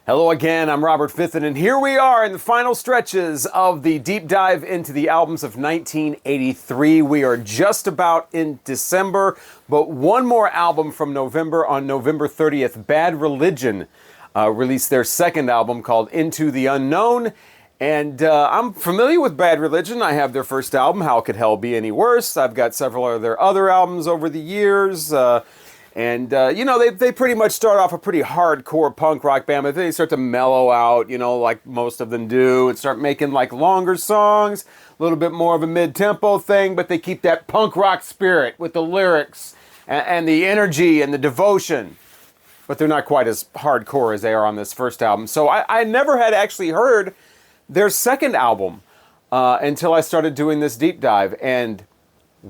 Hello again, I'm Robert Fithen, and here we are in the final stretches of the deep dive into the albums of 1983. We are just about in December, but one more album from November. On November 30th, Bad Religion released their second album called Into the Unknown. And I'm familiar with Bad Religion. I have their first album, How Could Hell Be Any Worse? I've got several of their other albums over the years. They pretty much start off a pretty hardcore punk rock band, but then they start to mellow out, like most of them do, and start making like longer songs, a little bit more of a mid-tempo thing, but they keep that punk rock spirit with the lyrics and the energy and the devotion. But they're not quite as hardcore as they are on this first album. So I never had actually heard their second album until I started doing this deep dive, and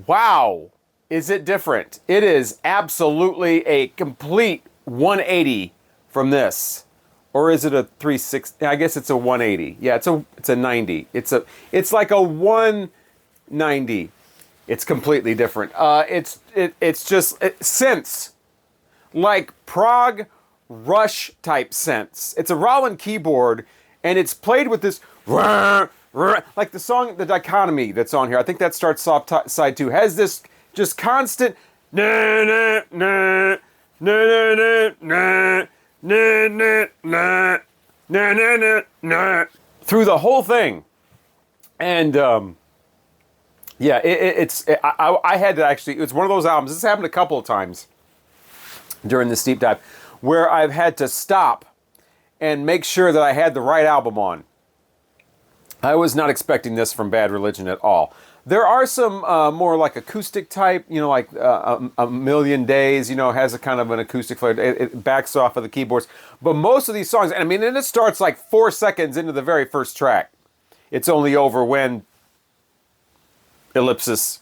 wow! Is it different? It is absolutely a complete 180 from this. Or is it a 360? I guess it's a 180. Yeah, it's a 90. It's like a 190. It's completely different. It's just synths, like prog rush type synths. It's a Roland keyboard, and it's played with this like the song, the Dichotomy that's on here. I think that starts off side 2 has this just constant na na na na na na na na na na na na through the whole thing, and I had to actually. It's one of those albums. This happened a couple of times during this deep dive, where I've had to stop and make sure that I had the right album on. I was not expecting this from Bad Religion at all. There are some more like acoustic type, like A Million Days, has a kind of an acoustic flair. It backs off of the keyboards. But most of these songs, and it starts like 4 seconds into the very first track. It's only over when ellipsis.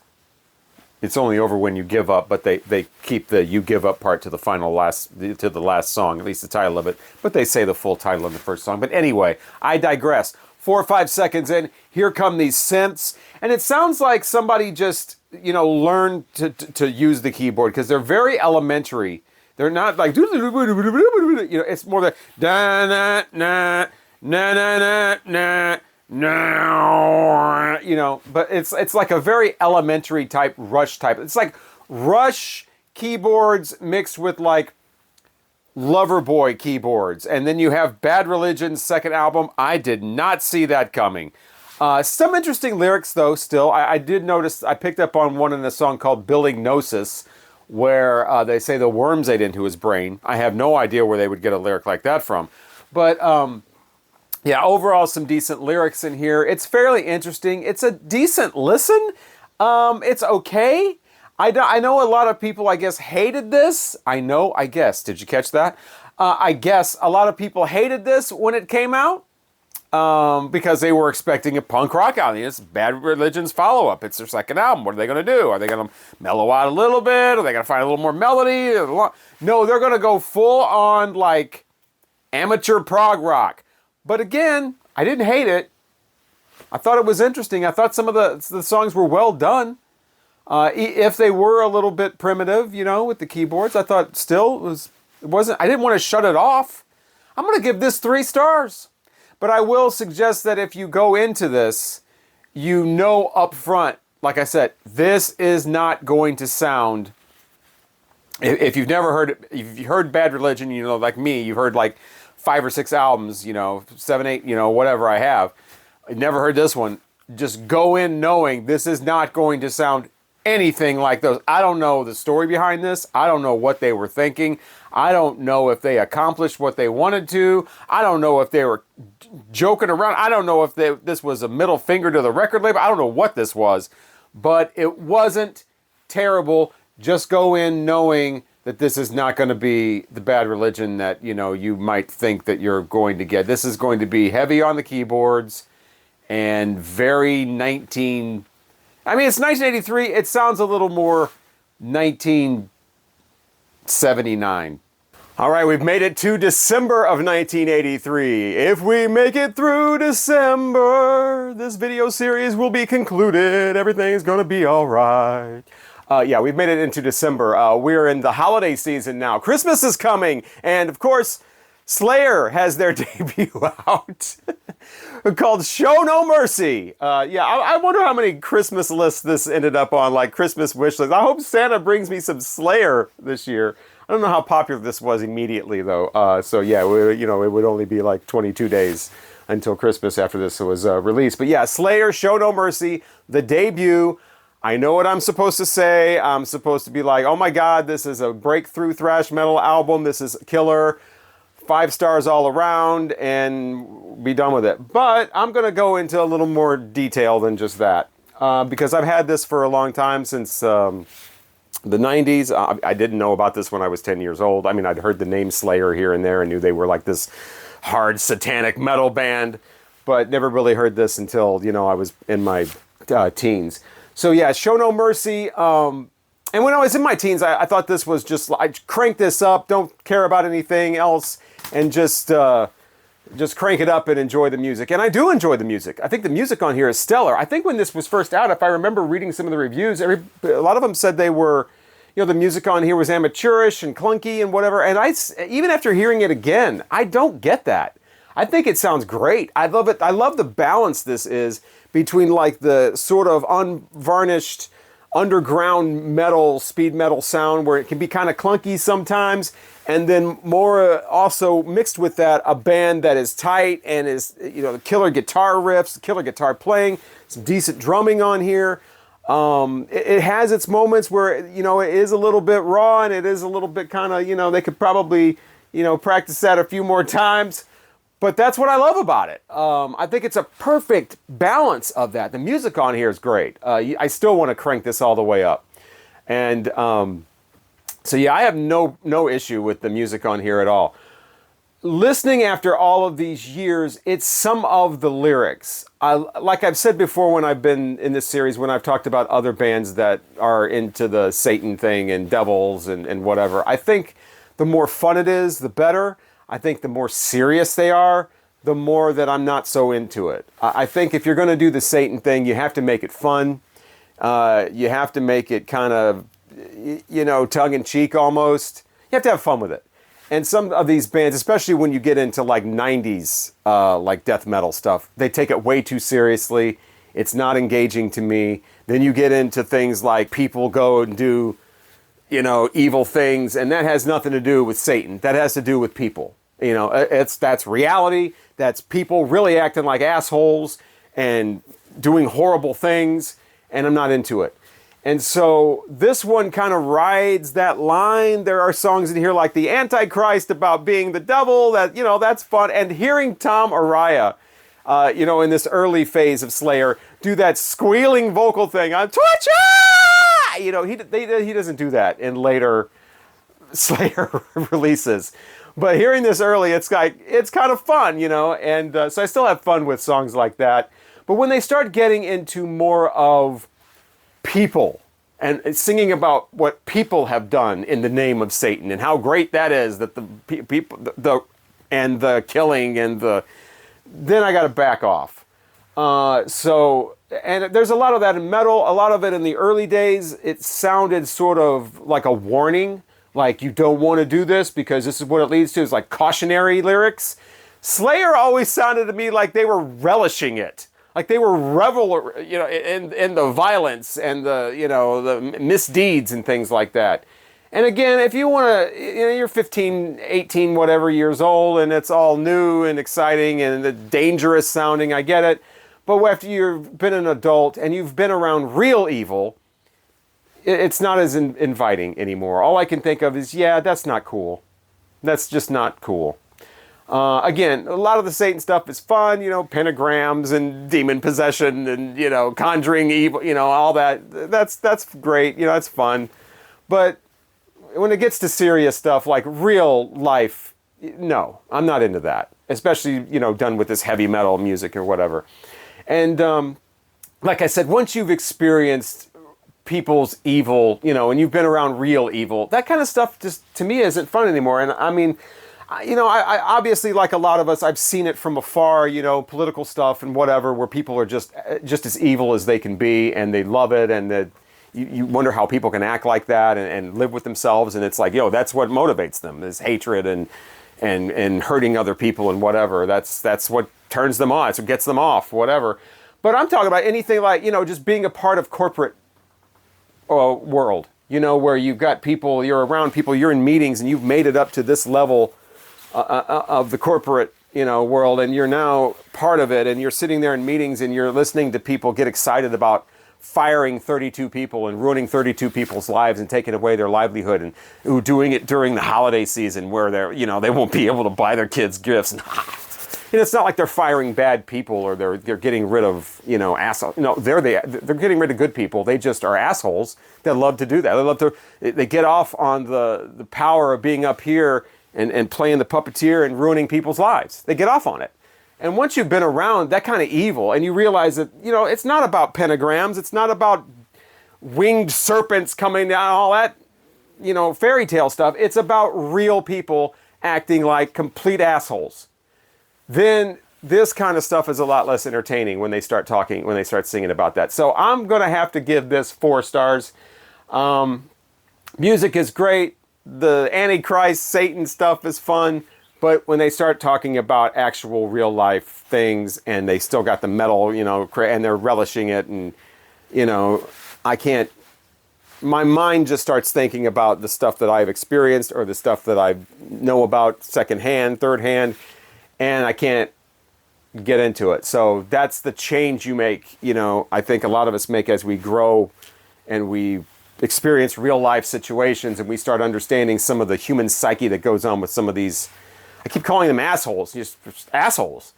It's only over when you give up, but they keep the you give up part to the last song, at least the title of it. But they say the full title in the first song. But anyway, I digress. 4 or 5 seconds in, here come these synths, and it sounds like somebody just, learned to use the keyboard, because they're very elementary. They're not like, it's more the da na na na na na na, but it's like a very elementary type Rush type. It's like Rush keyboards mixed with like Loverboy keyboards, and then you have Bad Religion's second album. I did not see that coming. Some interesting lyrics, though, still. I did notice, I picked up on one in a song called Billing Gnosis, where they say the worms ate into his brain. I have no idea where they would get a lyric like that from. But, overall, some decent lyrics in here. It's fairly interesting. It's a decent listen. It's okay. I know a lot of people, I guess, hated this. I guess. Did you catch that? I guess a lot of people hated this when it came out because they were expecting a punk rock album. It's Bad Religion's follow-up. It's their second album. What are they going to do? Are they going to mellow out a little bit? Are they going to find a little more melody? No, they're going to go full-on, like, amateur prog rock. But again, I didn't hate it. I thought it was interesting. I thought some of the songs were well done. If they were a little bit primitive, with the keyboards, I thought still it wasn't. I didn't want to shut it off. I'm going to give this 3 stars. But I will suggest that if you go into this, up front, like I said, this is not going to sound. If you've never heard it, if you heard Bad Religion, like me, you've heard like 5 or 6 albums, 7, 8, whatever I have. I never heard this one. Just go in knowing this is not going to sound anything like those. I don't know the story behind this. I don't know what they were thinking. I don't know if they accomplished what they wanted to. I don't know if they were joking around. I don't know if this was a middle finger to the record label. I don't know what this was, but it wasn't terrible. Just go in knowing that this is not going to be the Bad Religion that, you might think that you're going to get. This is going to be heavy on the keyboards and very it's 1983. It sounds a little more 1979. All right, we've made it to December of 1983. If we make it through December, this video series will be concluded. Everything's gonna be all right. We've made it into December. We're in the holiday season now. Christmas is coming, and of course, Slayer has their debut out called Show No Mercy. Yeah, I wonder how many Christmas lists this ended up on, like Christmas wish lists. I hope Santa brings me some Slayer this year. I don't know how popular this was immediately, though. So yeah, it would only be like 22 days until Christmas after this was released. But yeah, Slayer, Show No Mercy, the debut. I know what I'm supposed to say. I'm supposed to be like, oh my God, this is a breakthrough thrash metal album. This is killer. 5 stars all around, and be done with it. But I'm going to go into a little more detail than just that. Because I've had this for a long time, since the 90s. I didn't know about this when I was 10 years old. I mean, I'd heard the name Slayer here and there and knew they were like this hard satanic metal band, but never really heard this until, I was in my teens. So yeah, Show No Mercy. And when I was in my teens, I thought this was just, I crank this up, don't care about anything else, and just crank it up and enjoy the music. And I do enjoy the music. I think the music on here is stellar. I think when this was first out, if I remember reading some of the reviews, a lot of them said they were, the music on here was amateurish and clunky and whatever. And even after hearing it again, I don't get that. I think it sounds great. I love it. I love the balance this is between like the sort of unvarnished underground metal, speed metal sound where it can be kind of clunky sometimes, and then more also mixed with that, a band that is tight and is, the killer guitar riffs, killer guitar playing, some decent drumming on here. It has its moments where, it is a little bit raw and it is a little bit kind of, they could probably, practice that a few more times. But that's what I love about it. I think it's a perfect balance of that. The music on here is great. I still want to crank this all the way up. And so yeah, I have no issue with the music on here at all. Listening after all of these years, it's some of the lyrics. Like I've said before when I've been in this series, when I've talked about other bands that are into the Satan thing and devils and whatever, I think the more fun it is, the better. I think the more serious they are, the more that I'm not so into it. I think if you're going to do the Satan thing, you have to make it fun. You have to make it kind of, tongue-in-cheek almost. You have to have fun with it. And some of these bands, especially when you get into like 90s, like death metal stuff, they take it way too seriously. It's not engaging to me. Then you get into things like people go and do, evil things, and that has nothing to do with Satan. That has to do with people. That's reality. That's people really acting like assholes and doing horrible things, and I'm not into it. And so this one kind of rides that line. There are songs in here like the Antichrist about being the devil, that, that's fun. And hearing Tom Araya, in this early phase of Slayer, do that squealing vocal thing on Torture! He doesn't do that in later Slayer releases. But hearing this early, it's kind of fun, and so I still have fun with songs like that. But when they start getting into more of people and singing about what people have done in the name of Satan and how great that is, that the people, and the killing and then I got to back off. And there's a lot of that in metal, a lot of it in the early days. It sounded sort of like a warning, like you don't want to do this because this is what it leads to. It's like cautionary lyrics. Slayer always sounded to me like they were relishing it. Like they were in the violence and the misdeeds and things like that. And again, if you want to, you're 15, 18, whatever years old, and it's all new and exciting and dangerous sounding, I get it. But after you've been an adult and you've been around real evil, it's not as inviting anymore. All I can think of is, yeah, that's not cool. That's just not cool. Again, a lot of the Satan stuff is fun, pentagrams and demon possession and, conjuring evil, all that. That's great, it's fun. But when it gets to serious stuff like real life, no, I'm not into that. Especially, done with this heavy metal music or whatever. And like I said, once you've experienced people's evil, and you've been around real evil, that kind of stuff just, to me, isn't fun anymore. And I mean, I obviously, like a lot of us, I've seen it from afar, political stuff and whatever, where people are just as evil as they can be, and they love it, and you wonder how people can act like that and live with themselves, and it's like, that's what motivates them, is hatred and and hurting other people and whatever. That's what turns them on. It's what gets them off, whatever. But I'm talking about anything like, just being a part of corporate world, where you've got people, you're around people, you're in meetings, and you've made it up to this level of the corporate, world, and you're now part of it, and you're sitting there in meetings, and you're listening to people get excited about firing 32 people and ruining 32 people's lives and taking away their livelihood, and doing it during the holiday season where they won't be able to buy their kids gifts. It's not like they're firing bad people or they're getting rid of, assholes. No, they're getting rid of good people. They just are assholes that love to do that. They get off on the power of being up here and playing the puppeteer and ruining people's lives. They get off on it. And once you've been around that kind of evil and you realize that, it's not about pentagrams, it's not about winged serpents coming down, all that, fairy tale stuff. It's about real people acting like complete assholes. Then this kind of stuff is a lot less entertaining when they start singing about that. So I'm going to have to give this 4 stars. Music is great. The Antichrist, Satan stuff is fun. But when they start talking about actual real life things and they still got the metal, and they're relishing it, and, I can't, my mind just starts thinking about the stuff that I've experienced or the stuff that I know about secondhand, thirdhand, and I can't get into it. So that's the change you make, I think a lot of us make as we grow and we experience real life situations and we start understanding some of the human psyche that goes on with some of these, I keep calling them assholes, just assholes,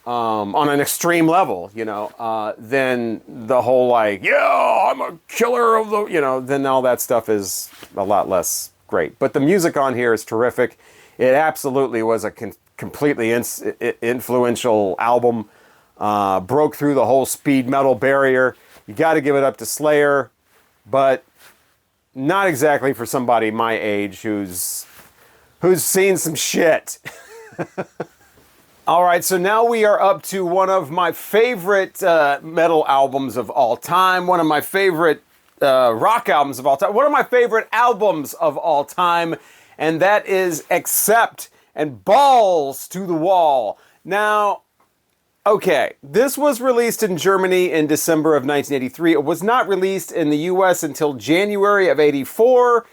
on an extreme level, then the whole I'm a killer of the, then all that stuff is a lot less great. But the music on here is terrific. It absolutely was a completely influential album, broke through the whole speed metal barrier. You got to give it up to Slayer, but not exactly for somebody my age who's seen some shit. All right, so now we are up to one of my favorite metal albums of all time, one of my favorite rock albums of all time, one of my favorite albums of all time, and that is Accept and Balls to the Wall. Now, okay, this was released in Germany in December of 1983. It was not released in the US until January of 84.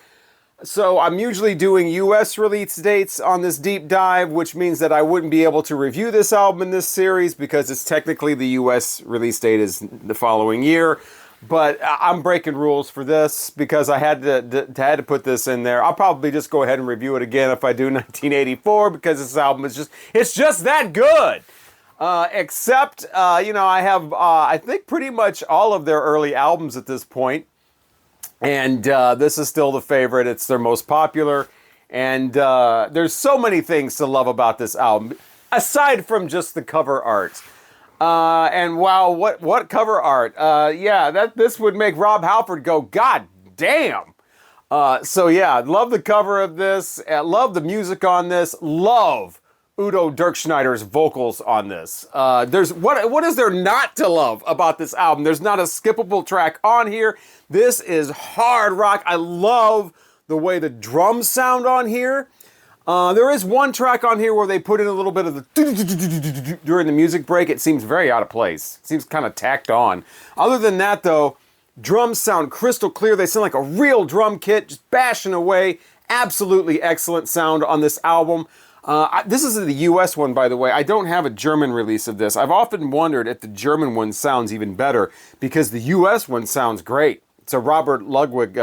So I'm usually doing US release dates on this deep dive, which means that I wouldn't be able to review this album in this series because it's technically the US release date is the following year. But I'm breaking rules for this because I had to put this in there. I'll probably just go ahead and review it again if I do 1984 because this album is just that good. Except, I have, I think pretty much all of their early albums at this point. And this is still the favorite. It's their most popular. And there's so many things to love about this album, aside from just the cover art. And wow, what cover art? This would make Rob Halford go, God damn. So yeah, love the cover of this. Love the music on this. Love Udo Dirkschneider's vocals on this. What is there not to love about this album? There's not a skippable track on here. This is hard rock. I love the way the drums sound on here. There is one track on here where they put in a little bit of the during the music break. It seems very out of place. It seems kind of tacked on. Other than that, though, drums sound crystal clear. They sound like a real drum kit, just bashing away. Absolutely excellent sound on this album. This is the US one, by the way. I don't have a German release of this. I've often wondered if the German one sounds even better because the US one sounds great. It's a Robert Ludwig,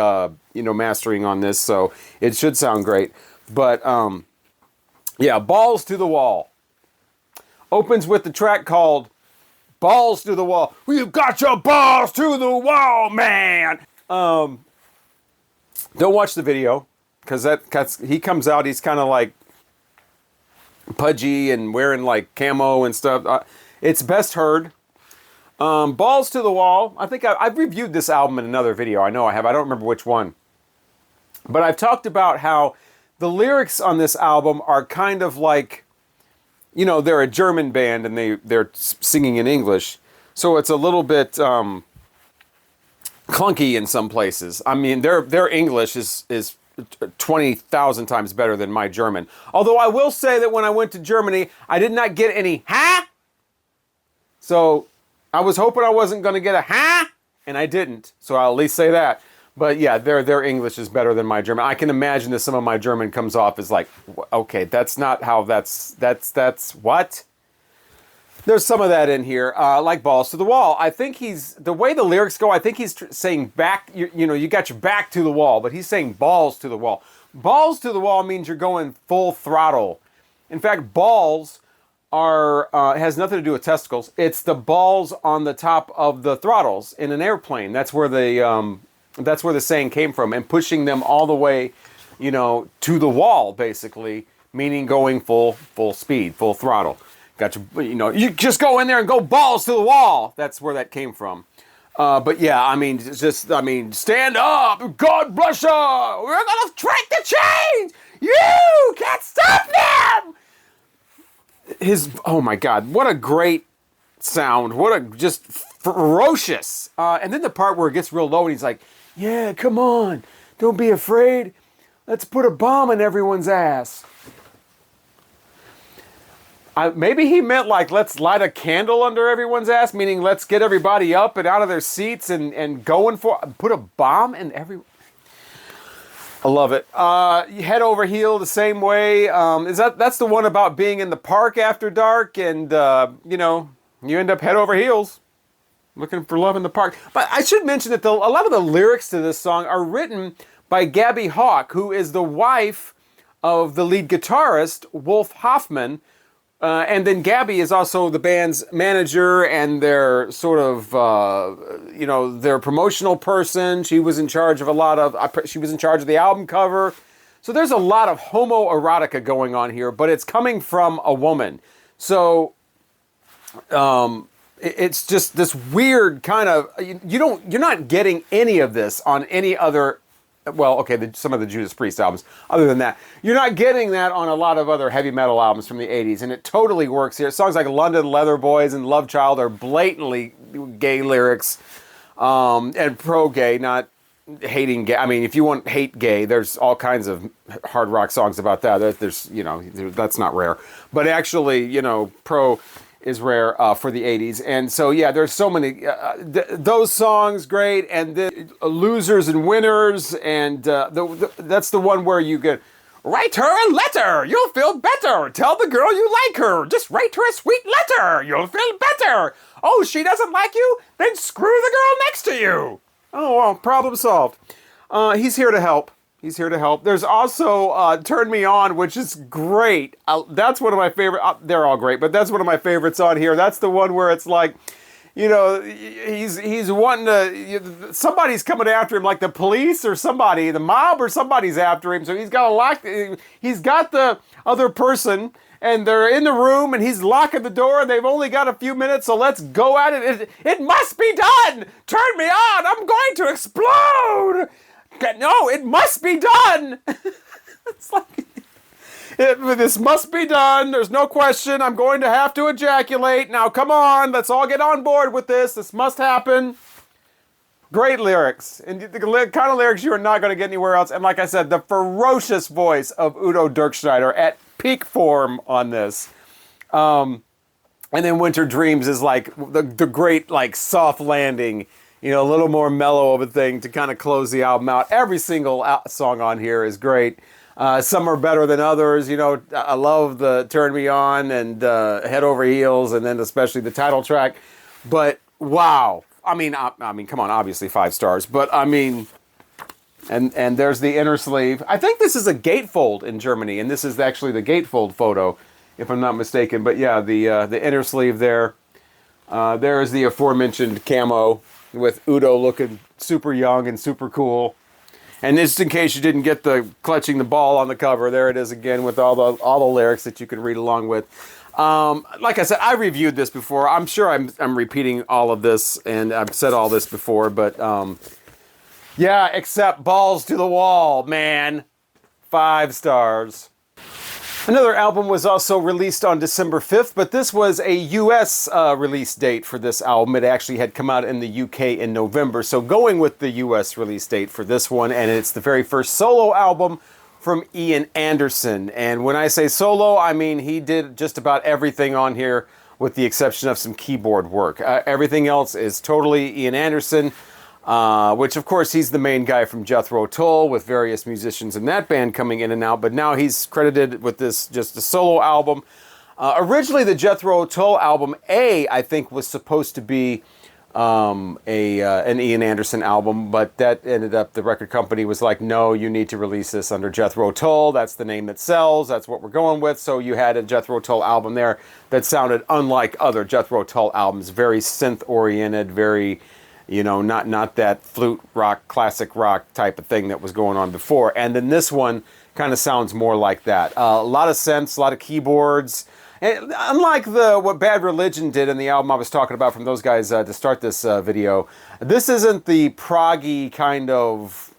mastering on this, so it should sound great. But, Balls to the Wall. Opens with the track called Balls to the Wall. We've got your balls to the wall, man! Don't watch the video, because he comes out, he's kind of like pudgy and wearing like camo and stuff. It's best heard. Balls to the Wall. I think I've reviewed this album in another video. I know I have. I don't remember which one. But I've talked about how the lyrics on this album are kind of like, they're a German band and they're singing in English. So it's a little bit clunky in some places. I mean, their English is 20,000 times better than my German. Although I will say that when I went to Germany, I did not get any ha. So I was hoping I wasn't going to get a ha, and I didn't. So I'll at least say that. But yeah, their English is better than my German. I can imagine that some of my German comes off as like, okay, that's not how that's what? There's some of that in here, like balls to the wall. I think the way the lyrics go, I think he's saying back, you got your back to the wall, but he's saying balls to the wall. Balls to the wall means you're going full throttle. In fact, balls has nothing to do with testicles. It's the balls on the top of the throttles in an airplane. That's where the saying came from, and pushing them all the way, to the wall, basically, meaning going full speed, full throttle. Got you just go in there and go balls to the wall. That's where that came from. But yeah, stand up. God bless you. We're going to track the change. You can't stop them. Oh my God, what a great sound. What a just ferocious. And then the part where it gets real low and he's like, yeah, come on. Don't be afraid. Let's put a bomb in everyone's ass. Maybe he meant like, let's light a candle under everyone's ass, meaning let's get everybody up and out of their seats and going put a bomb in everyone. I love it. Head over heel the same way. That's the one about being in the park after dark and, you end up head over heels looking for love in the park. But I should mention that a lot of the lyrics to this song are written by Gabby Hawk, who is the wife of the lead guitarist, Wolf Hoffman. And then Gabby is also the band's manager and their sort of, their promotional person. She was in charge of she was in charge of the album cover. So there's a lot of homoerotica going on here, but it's coming from a woman. So it's just this weird kind of, you're not getting any of this on any other. Well, okay, some of the Judas Priest albums. Other than that, you're not getting that on a lot of other heavy metal albums from the 80s, and it totally works here. Songs like London Leather Boys and Love Child are blatantly gay lyrics, and pro-gay, not hating gay. I mean, if you want hate gay, there's all kinds of hard rock songs about that. There's, that's not rare. But actually, pro is rare for the 80s. And so, yeah, there's so many, those songs, great, and the Losers and Winners, and that's the one where you get, write her a letter, you'll feel better, tell the girl you like her, just write her a sweet letter, you'll feel better. Oh, she doesn't like you? Then screw the girl next to you. Oh, well, problem solved. He's here to help. He's here to help. There's also Turn Me On, which is great. That's one of my favorite. They're all great, but that's one of my favorites on here. That's the one where it's like, he's wanting to. Somebody's coming after him, like the police or somebody, the mob or somebody's after him. So he's got He's got the other person, and they're in the room, and he's locking the door, and they've only got a few minutes. So let's go at it. It must be done. Turn me on. I'm going to explode. No, it must be done. It's like, this must be done. There's no question. I'm going to have to ejaculate. Now, come on. Let's all get on board with this. This must happen. Great lyrics. And the kind of lyrics you are not going to get anywhere else. And like I said, the ferocious voice of Udo Dirkschneider at peak form on this. And then Winter Dreams is like the great, like, soft landing, a little more mellow of a thing to kind of close the album out. Every single song on here is great. Some are better than others. I love the Turn Me On and Head Over Heels, and then especially the title track. But wow, I mean, come on, obviously 5 stars. But I mean, and there's the inner sleeve. I think this is a gatefold in Germany, and this is actually the gatefold photo, if I'm not mistaken. But yeah, the inner sleeve there. There is the aforementioned camo, with Udo looking super young and super cool. And just in case you didn't get the clutching the ball on the cover, there it is again with all the lyrics that you can read along with. Like I said, I reviewed this before. I'm sure I'm repeating all of this, and I've said all this before, but yeah, except balls to the wall, man. 5 stars. Another album was also released on December 5th, but this was a US release date for this album. It actually had come out in the UK in November, so going with the US release date for this one, and it's the very first solo album from Ian Anderson. And when I say solo, I mean he did just about everything on here with the exception of some keyboard work. Everything else is totally Ian Anderson. Which, of course, he's the main guy from Jethro Tull, with various musicians in that band coming in and out, but now he's credited with this just a solo album. Originally, the Jethro Tull album, I think, was supposed to be an Ian Anderson album, but that ended up, the record company was like, no, you need to release this under Jethro Tull. That's the name that sells. That's what we're going with. So you had a Jethro Tull album there that sounded unlike other Jethro Tull albums, very synth-oriented, very... You know, not that flute rock, classic rock type of thing that was going on before. And then this one kind of sounds more like that. A lot of synths, a lot of keyboards. And unlike what Bad Religion did in the album I was talking about from those guys to start this video, this isn't the proggy kind of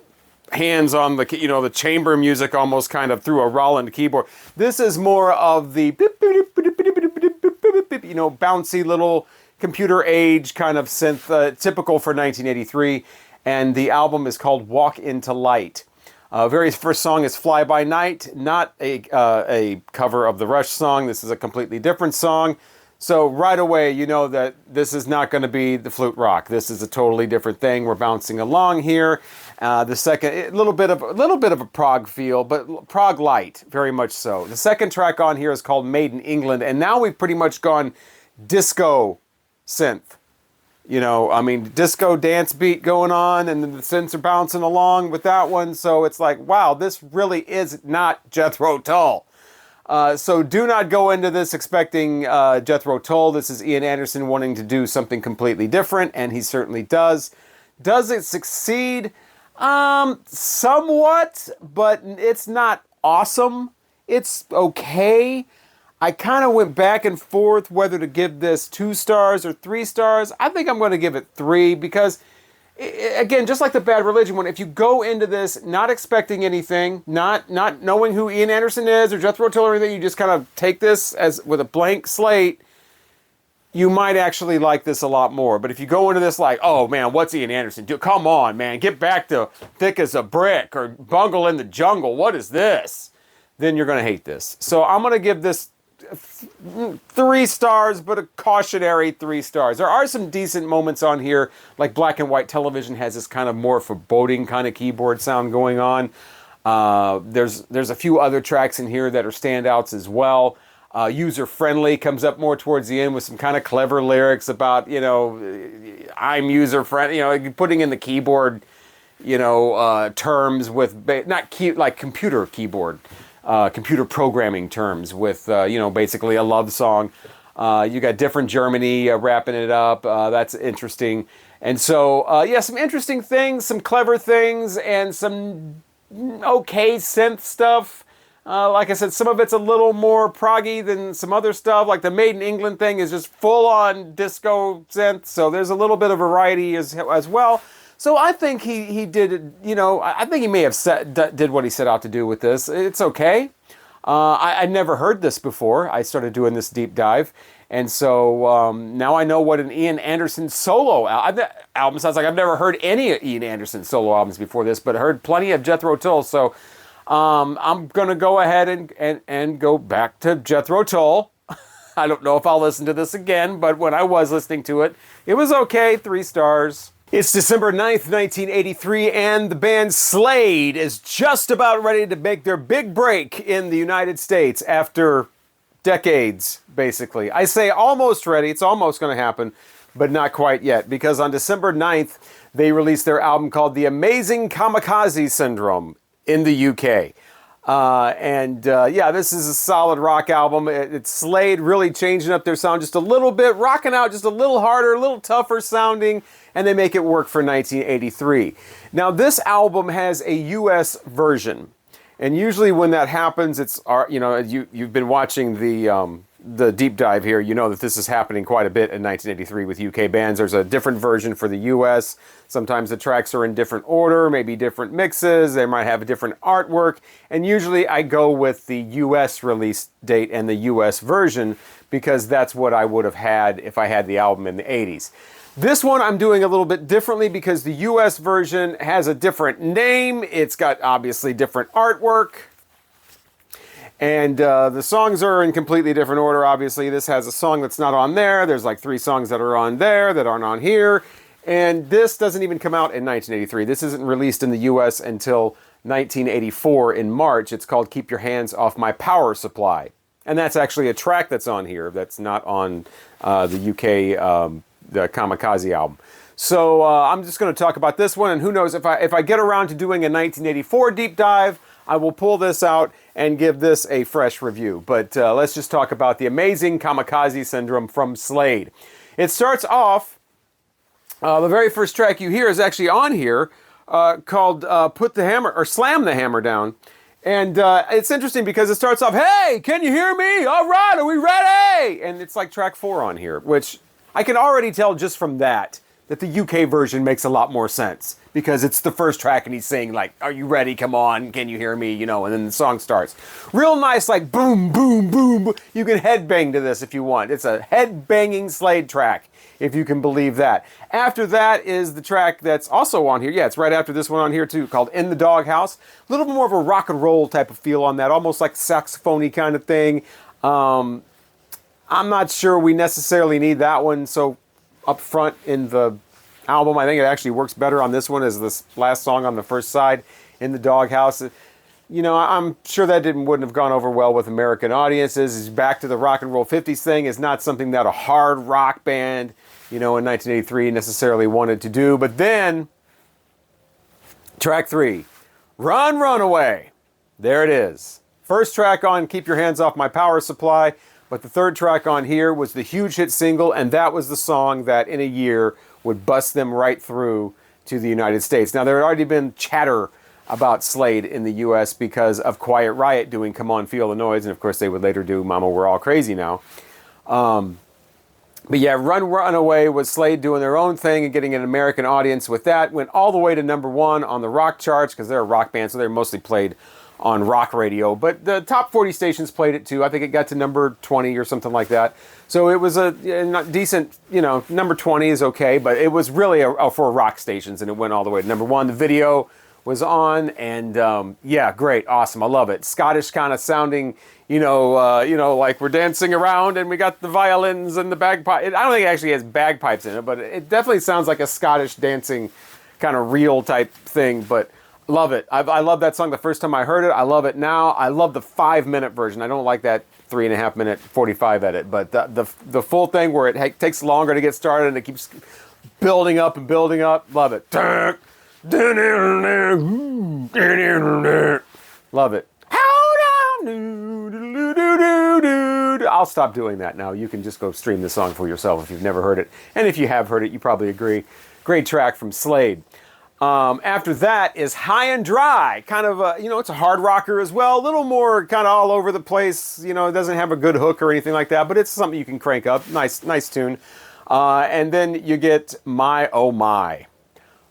hands on the, you know, the chamber music almost kind of through a Roland keyboard. This is more of the, you know, bouncy little... computer age kind of synth, typical for 1983, and the album is called Walk Into Light. Very first song is Fly By Night, not a cover of the Rush song. This is a completely different song. So right away, you know that this is not going to be the flute rock. This is a totally different thing. We're bouncing along here. The second, a little bit of a prog feel, but prog light, very much so. The second track on here is called Made in England, and now we've pretty much gone disco synth. You know, I mean, disco dance beat going on, and then the synths are bouncing along with that one. So it's like, wow, this really is not Jethro Tull. So do not go into this expecting Jethro Tull. This is Ian Anderson wanting to do something completely different, and he certainly does. Does it succeed? Somewhat, but it's not awesome. It's okay. I kind of went back and forth whether to give this 2 stars or 3 stars. I think I'm going to give it 3 because, again, just like the Bad Religion one, if you go into this not expecting anything, not knowing who Ian Anderson is or Jethro Tull or anything, you just kind of take this as with a blank slate, you might actually like this a lot more. But if you go into this like, oh man, what's Ian Anderson do? Come on, man, get back to Thick as a Brick or Bungle in the Jungle. What is this? Then you're going to hate this. So I'm going to give this 3 stars, but a cautionary 3 stars. There are some decent moments on here, like Black and White Television has this kind of more foreboding kind of keyboard sound going on. There's a few other tracks in here that are standouts as well. User Friendly comes up more towards the end with some kind of clever lyrics about, you know, I'm user friendly, you know, putting in the keyboard, you know, terms with, like computer keyboard. Computer programming terms with, you know, basically a love song. You got Different Germany wrapping it up. That's interesting. And so, yeah, some interesting things, some clever things, and some okay synth stuff. Like I said, some of it's a little more proggy than some other stuff. Like the Made in England thing is just full-on disco synth. So there's a little bit of variety as well. So I think he did, you know, I think he may have did what he set out to do with this. It's okay. I never heard this before. I started doing this deep dive. And so now I know what an Ian Anderson solo album sounds like. I've never heard any Ian Anderson solo albums before this, but I heard plenty of Jethro Tull. So I'm going to go ahead and go back to Jethro Tull. I don't know if I'll listen to this again, but when I was listening to it, it was okay, 3 stars. It's December 9th, 1983, and the band Slade is just about ready to make their big break in the United States after decades, basically. I say almost ready. It's almost going to happen, but not quite yet, because on December 9th, they released their album called The Amazing Kamikaze Syndrome in the UK. Yeah, this is a solid rock album. It's Slade really changing up their sound just a little bit, rocking out just a little harder, a little tougher sounding, and they make it work for 1983. Now, this album has a US version, and usually when that happens, it's, you know, you've been watching the the deep dive here, you know that this is happening quite a bit in 1983 with UK bands. There's a different version for the US. Sometimes the tracks are in different order, maybe different mixes. They might have a different artwork. And usually I go with the US release date and the US version because that's what I would have had if I had the album in the 80s. This one I'm doing a little bit differently because the US version has a different name. It's got obviously different artwork. And the songs are in completely different order, obviously. This has a song that's not on there. There's like 3 songs that are on there that aren't on here. And this doesn't even come out in 1983. This isn't released in the US until 1984 in March. It's called Keep Your Hands Off My Power Supply. And that's actually a track that's on here that's not on the UK, the Kamikaze album. So I'm just going to talk about this one. And who knows, if I get around to doing a 1984 deep dive, I will pull this out and give this a fresh review. But let's just talk about the amazing Kamikaze Syndrome from Slade. It starts off, the very first track you hear is actually on here, called Put the Hammer, or Slam the Hammer Down. And it's interesting because it starts off, hey, can you hear me? All right, are we ready? And it's like track 4 on here, which I can already tell just from that the UK version makes a lot more sense because it's the first track and he's saying like, are you ready? Come on, can you hear me? You know, and then the song starts. Real nice, like boom, boom, boom. You can headbang to this if you want. It's a headbanging Slade track, if you can believe that. After that is the track that's also on here. Yeah, it's right after this one on here too, called In the Doghouse. A little bit more of a rock and roll type of feel on that, almost like saxophone-y kind of thing. I'm not sure we necessarily need that one so up front in the album. I think it actually works better on this one as this last song on the first side, In the Doghouse. You know, I'm sure that wouldn't have gone over well with American audiences. It's back to the rock and roll 50s thing. Is not something that a hard rock band, you know, in 1983 necessarily wanted to do. But then, track 3, Run, Run Away. There it is. First track on Keep Your Hands Off My Power Supply. But the third track on here was the huge hit single, and that was the song that in a year would bust them right through to the United States. Now, there had already been chatter about Slade in the US because of Quiet Riot doing Come On, Feel the Noise, and of course they would later do Mama, We're All Crazy Now. But yeah, Run, Run Away was Slade doing their own thing and getting an American audience with that. Went all the way to #1 on the rock charts because they're a rock band, so they're mostly played on rock radio, but the top 40 stations played it too. I think it got to number 20 or something like that. So it was a decent, you know, number 20 is okay, but it was really for rock stations, and it went all the way to #1. The video was on, and yeah, great, awesome, I love it. Scottish kind of sounding, you know, like we're dancing around, and we got the violins and the bagpipe. I don't think it actually has bagpipes in it, but it definitely sounds like a Scottish dancing kind of reel type thing, but love it. I love that song the first time I heard it. I love it now. I love the 5-minute version. I don't like that 3.5-minute 45 edit, but the full thing where it takes longer to get started and it keeps building up and building up. Love it. Love it. I'll stop doing that now. You can just go stream the song for yourself if you've never heard it. And if you have heard it, you probably agree. Great track from Slade. After that is High and Dry, kind of you know, it's a hard rocker as well, a little more kind of all over the place, you know, it doesn't have a good hook or anything like that, but it's something you can crank up, nice tune. And then you get My Oh My.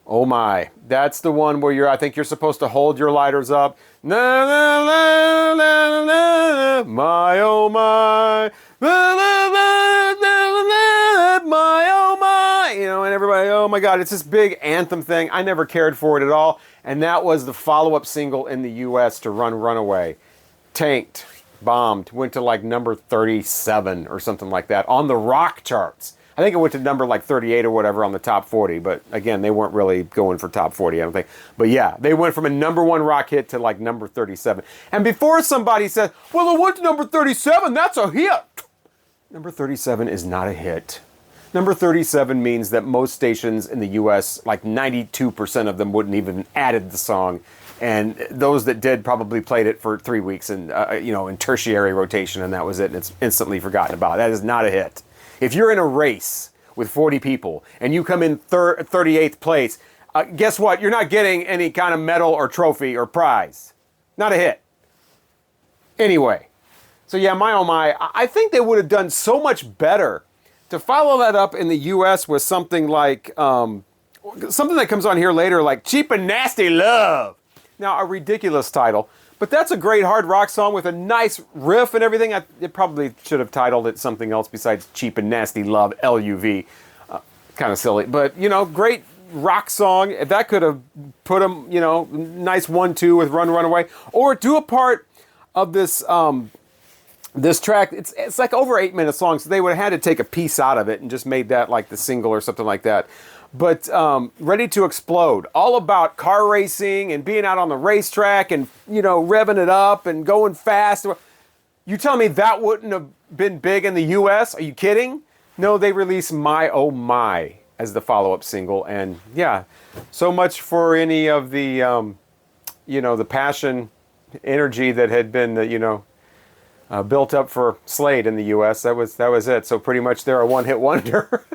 Oh My. That's the one where I think you're supposed to hold your lighters up. Na na na na na, my oh my. Na na na na na, my oh my. You know, and everybody, oh my God, it's this big anthem thing. I never cared for it at all. And that was the follow-up single in the US to Run, Run Away. Tanked, bombed, went to like number 37 or something like that on the rock charts. I think it went to number like 38 or whatever on the top 40, but again, they weren't really going for top 40, I don't think. But yeah, they went from a #1 rock hit to like number 37. And before somebody says, well, it went to number 37, that's a hit. Number 37 is not a hit. Number 37 means that most stations in the US, like 92% of them wouldn't even added the song. And those that did probably played it for 3 weeks and, you know, in tertiary rotation, and that was it, and it's instantly forgotten about. That is not a hit. If you're in a race with 40 people and you come in 38th place, guess what? You're not getting any kind of medal or trophy or prize. Not a hit. Anyway, So yeah, my oh my, I think they would have done so much better to follow that up in the U.S. with something like, something that comes on here later, like Cheap and Nasty Love. Now, a ridiculous title, but that's a great hard rock song with a nice riff and everything. It probably should have titled it something else besides Cheap and Nasty Love, L-U-V. Kind of silly, but, you know, great rock song. That could have put them, you know, nice 1-2 with Run, Run Away. Or do a part of this, this track. It's like over 8 minutes long, so they would have had to take a piece out of it and just made that like the single or something like that. But Ready to Explode, all about car racing and being out on the racetrack and, you know, revving it up and going fast. You tell me that wouldn't have been big in the U.S.? Are you kidding? No, they released My Oh My as the follow-up single. And yeah, so much for any of the, you know, the passion, energy that had been, you know, built up for Slade in the U.S. That was it. So pretty much they're a one-hit wonder.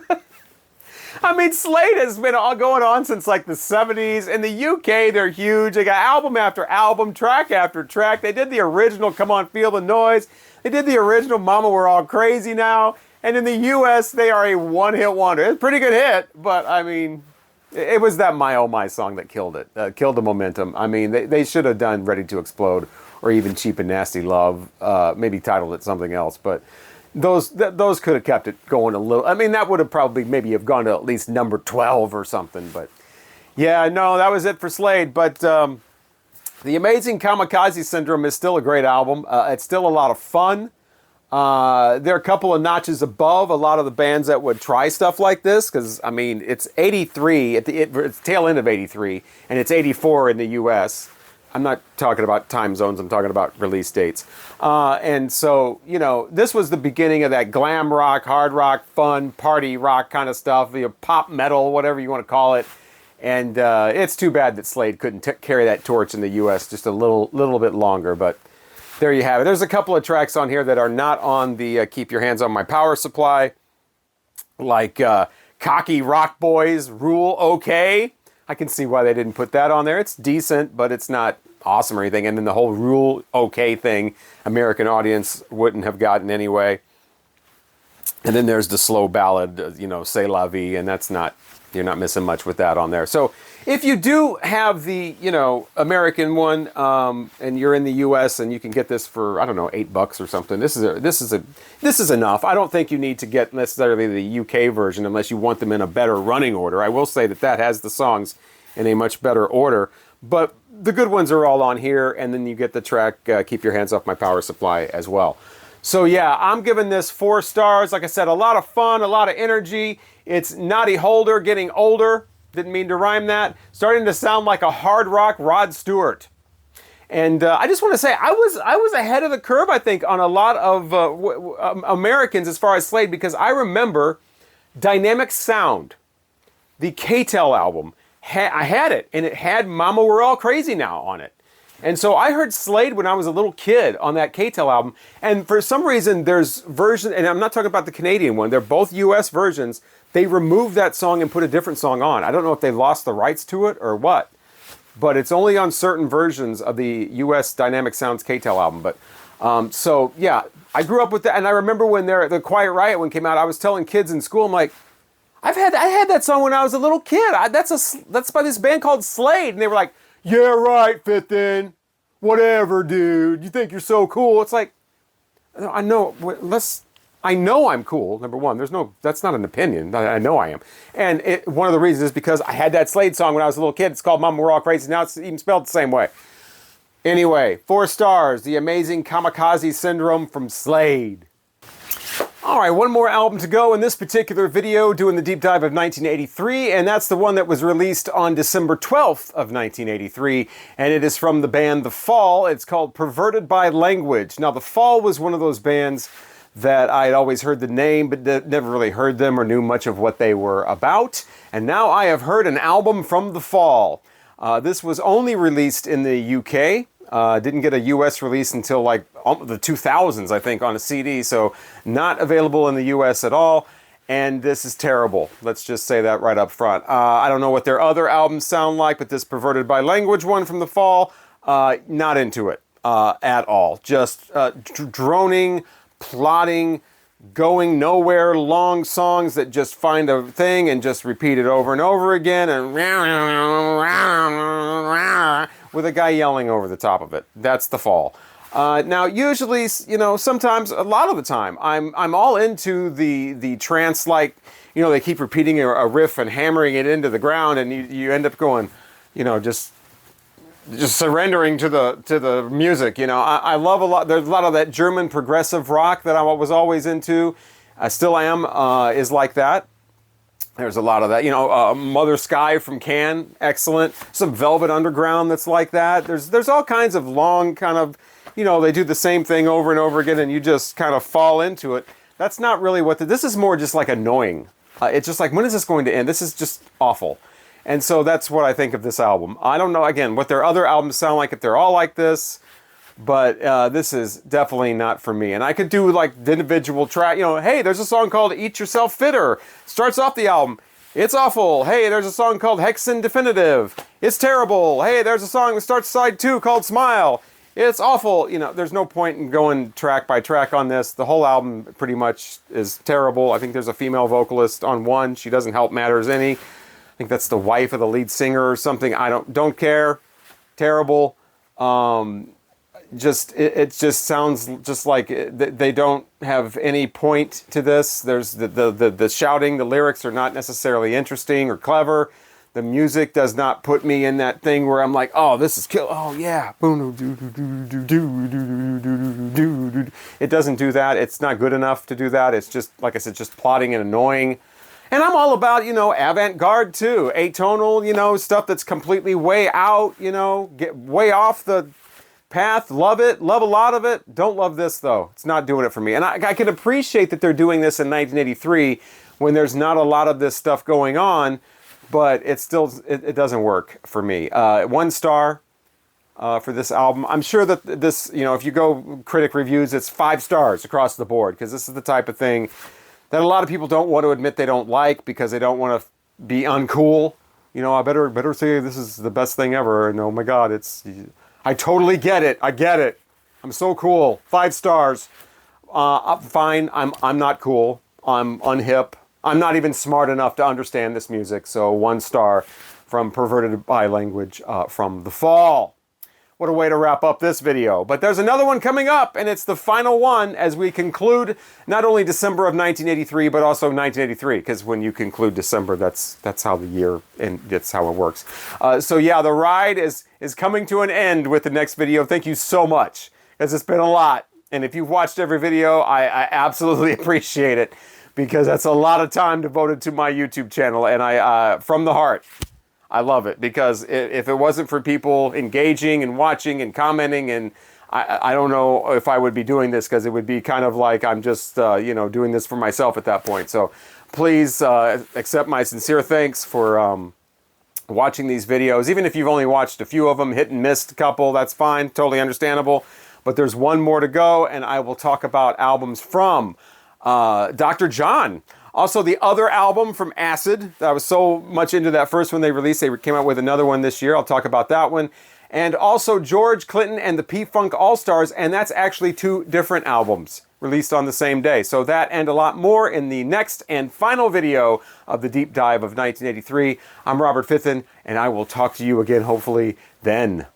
I mean, Slade has been all going on since like the 70s. In the UK, they're huge. They got album after album, track after track. They did the original Come On Feel the Noise. They did the original Mama We're All Crazy Now. And in the US, they are a one-hit wonder. It's a pretty good hit, but I mean, it was that My Oh My song that killed it, killed the momentum. I mean, they should have done Ready to Explode or even Cheap and Nasty Love, maybe titled it something else, but those could have kept it going a little. I mean, that would have probably maybe have gone to at least number 12 or something. But yeah, no, that was it for Slade. But The Amazing Kamikaze Syndrome is still a great album. It's still a lot of fun. They're a couple of notches above a lot of the bands that would try stuff like this. Because, I mean, it's 83, it's tail end of 83, and it's 84 in the U.S., I'm not talking about time zones, I'm talking about release dates. And so, you know, this was the beginning of that glam rock, hard rock, fun, party rock kind of stuff, you know, pop metal, whatever you want to call it. And it's too bad that Slade couldn't carry that torch in the U.S. just a little bit longer, but there you have it. There's a couple of tracks on here that are not on the Keep Your Hands on My Power Supply, like Cocky Rock Boys, Rule OK. I can see why they didn't put that on there. It's decent, but it's not awesome or anything. And then the whole Rule OK thing, American audience wouldn't have gotten anyway. And then there's the slow ballad, you know, C'est La Vie, and that's not, you're not missing much with that on there. So if you do have the, you know, American one, and you're in the U.S. and you can get this for, I don't know, $8 or something, this is enough. I don't think you need to get necessarily the UK version unless you want them in a better running order. I will say that has the songs in a much better order, but the good ones are all on here, and then you get the track Keep Your Hands Off My Power Supply as well. So yeah, I'm giving this 4 stars. Like I said, a lot of fun, a lot of energy. It's Noddy Holder getting older. Didn't mean to rhyme that. Starting to sound like a hard rock Rod Stewart. And I just want to say, I was ahead of the curve, I think, on a lot of Americans as far as Slade, because I remember Dynamic Sound, the K-Tel album. I had it, and it had Mama We're All Crazy Now on it. And so I heard Slade when I was a little kid on that K-Tel album. And for some reason, there's versions, and I'm not talking about the Canadian one, they're both US versions. They removed that song and put a different song on. I don't know if they lost the rights to it or what, but it's only on certain versions of the US Dynamic Sounds K-Tel album. But so yeah, I grew up with that, and I remember when the Quiet Riot one came out, I was telling kids in school, I'm like, I had that song when I was a little kid. That's by this band called Slade, and they were like, yeah, right, Fifth In. Whatever, dude. You think you're so cool. It's like, I know I'm cool, number one. That's not an opinion. I know I am. And one of the reasons is because I had that Slade song when I was a little kid. It's called Mama We're All Crazy. Now it's even spelled the same way. Anyway, 4 stars. The Amazing Kamikaze Syndrome from Slade. All right, one more album to go in this particular video, doing the deep dive of 1983, and that's the one that was released on December 12th of 1983, and it is from the band The Fall. It's called Perverted by Language. Now, The Fall was one of those bands that I had always heard the name, but never really heard them or knew much of what they were about, and now I have heard an album from The Fall. This was only released in the UK. Didn't get a US release until like the 2000s, I think, on a CD, so not available in the US at all, and this is terrible. Let's just say that right up front. I don't know what their other albums sound like, but this Perverted by Language one from The Fall, not into it. at all. Just droning, plodding, going nowhere, long songs that just find a thing and just repeat it over and over again, and with a guy yelling over the top of it. That's The Fall. Now, usually, you know, sometimes, a lot of the time, I'm all into the trance-like, you know, they keep repeating a riff and hammering it into the ground, and you end up going, you know, just surrendering to the music. You know, I love a lot. There's a lot of that German progressive rock that I was always into. I still am. Is like that. There's a lot of that. You know, Mother Sky from Can, excellent. Some Velvet Underground that's like that. There's all kinds of long kind of, you know, they do the same thing over and over again, and you just kind of fall into it. That's not really what this is. More just like annoying. It's just like, when is this going to end? This is just awful. And so that's what I think of this album. I don't know, again, what their other albums sound like, if they're all like this, but this is definitely not for me. And I could do like the individual track, you know, hey, there's a song called Eat Yourself Fitter. Starts off the album. It's awful. Hey, there's a song called Hexen Definitive. It's terrible. Hey, there's a song that starts side 2 called Smile. It's awful. You know, there's no point in going track by track on this. The whole album pretty much is terrible. I think there's a female vocalist on one. She doesn't help matters any. I think that's the wife of the lead singer or something. I don't care. Terrible. It just sounds just like they don't have any point to this. There's the shouting, the lyrics are not necessarily interesting or clever. The music does not put me in that thing where I'm like, oh, this is kill. Oh yeah, it doesn't do that. It's not good enough to do that. It's just, like I said, just plotting and annoying. And I'm all about, you know, avant-garde too. Atonal, you know, stuff that's completely way out, you know, get way off the path. Love it. Love a lot of it. Don't love this, though. It's not doing it for me. And I can appreciate that they're doing this in 1983 when there's not a lot of this stuff going on, but it still, it doesn't work for me. 1 star for this album. I'm sure that this, you know, if you go critic reviews, it's 5 stars across the board, because this is the type of thing that a lot of people don't want to admit they don't like because they don't want to be uncool. You know, I better say this is the best thing ever. And oh my God, I totally get it. I get it. I'm so cool. 5 stars. Fine. I'm not cool. I'm unhip. I'm not even smart enough to understand this music. So 1 star from Perverted by Language from The Fall. What a way to wrap up this video. But there's another one coming up, and it's the final one as we conclude not only December of 1983, but also 1983, because when you conclude December, that's how the year, and that's how it works. So yeah, the ride is coming to an end with the next video. Thank you so much, because it's been a lot. And if you've watched every video, I absolutely appreciate it, because that's a lot of time devoted to my YouTube channel, and I from the heart. I love it, because if it wasn't for people engaging and watching and commenting, and I don't know if I would be doing this, because it would be kind of like I'm just you know, doing this for myself at that point. So please accept my sincere thanks for watching these videos. Even if you've only watched a few of them, hit and missed a couple, that's fine, totally understandable. But there's one more to go, and I will talk about albums from Dr. John. Also, the other album from Acid, I was so much into that first one they released. They came out with another one this year. I'll talk about that one. And also George Clinton and the P-Funk All-Stars, and that's actually 2 different albums released on the same day. So that and a lot more in the next and final video of the deep dive of 1983. I'm Robert Fitton, and I will talk to you again hopefully then.